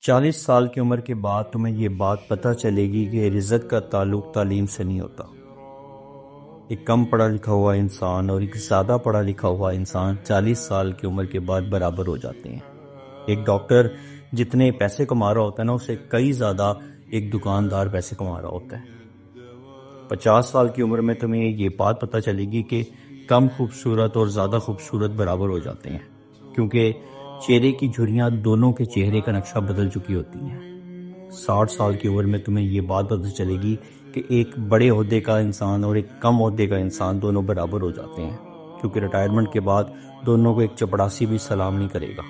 40 سال کی عمر کے بعد تمہیں یہ بات پتہ چلے گی کہ رزق کا تعلق تعلیم سے نہیں ہوتا۔ ایک کم پڑھا لکھا ہوا انسان اور ایک زیادہ پڑھا لکھا ہوا انسان 40 سال کی عمر کے بعد برابر ہو جاتے ہیں۔ ایک ڈاکٹر جتنے پیسے کما رہا ہوتا ہے نا، اسے کئی زیادہ ایک دکاندار پیسے کما رہا ہوتا ہے۔ 50 سال کی عمر میں تمہیں یہ بات پتہ چلے گی کہ کم خوبصورت اور زیادہ خوبصورت برابر ہو جاتے ہیں، کیونکہ چہرے کی جھریاں دونوں کے چہرے کا نقشہ بدل چکی ہوتی ہیں۔ 60 سال کی عمر میں تمہیں یہ بات پتہ چلے گی کہ ایک بڑے عہدے کا انسان اور ایک کم عہدے کا انسان دونوں برابر ہو جاتے ہیں، کیونکہ ریٹائرمنٹ کے بعد دونوں کو ایک چپڑاسی بھی سلام نہیں کرے گا۔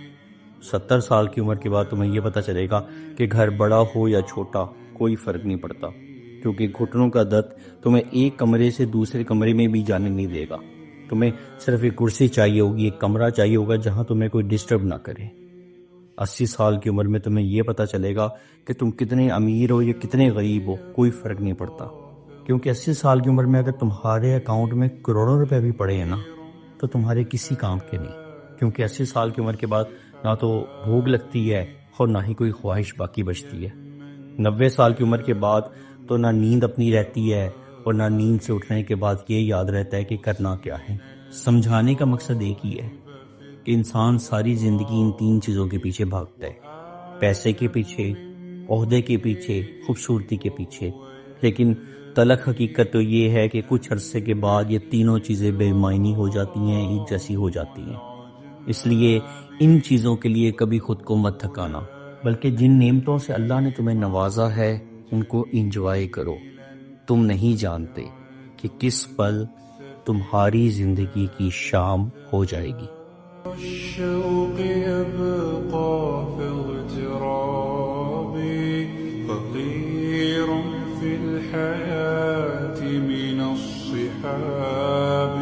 70 سال کی عمر کے بعد تمہیں یہ پتہ چلے گا کہ گھر بڑا ہو یا چھوٹا کوئی فرق نہیں پڑتا، کیونکہ گھٹنوں کا درد تمہیں ایک کمرے سے دوسرے کمرے میں بھی جانے نہیں دے گا۔ تمہیں صرف ایک کرسی چاہیے ہوگی، ایک کمرہ چاہیے ہوگا جہاں تمہیں کوئی ڈسٹرب نہ کرے۔ 80 سال کی عمر میں تمہیں یہ پتہ چلے گا کہ تم کتنے امیر ہو یا کتنے غریب ہو، کوئی فرق نہیں پڑتا، کیونکہ 80 سال کی عمر میں اگر تمہارے اکاؤنٹ میں کروڑوں روپے بھی پڑے ہیں نا، تو تمہارے کسی کام کے نہیں، کیونکہ 80 سال کی عمر کے بعد نہ تو بھوک لگتی ہے اور نہ ہی کوئی خواہش باقی بچتی ہے۔ 90 سال کی عمر کے بعد تو نہ نیند اپنی رہتی ہے اور نہ نیند سے اٹھنے کے بعد یہ یاد رہتا ہے کہ کرنا کیا ہے۔ سمجھانے کا مقصد ایک ہی ہے کہ انسان ساری زندگی ان 3 چیزوں کے پیچھے بھاگتا ہے: پیسے کے پیچھے، عہدے کے پیچھے، خوبصورتی کے پیچھے۔ لیکن تلخ حقیقت تو یہ ہے کہ کچھ عرصے کے بعد یہ تینوں چیزیں بے معنی ہو جاتی ہیں، ایک جیسی ہو جاتی ہیں۔ اس لیے ان چیزوں کے لیے کبھی خود کو مت تھکانا، بلکہ جن نعمتوں سے اللہ نے تمہیں نوازا ہے ان کو انجوائے کرو۔ تم نہیں جانتے کہ کس پل تمہاری زندگی کی شام ہو جائے گی۔ الشوق يبقى في اغتراب فقير في الحياة من الصحاب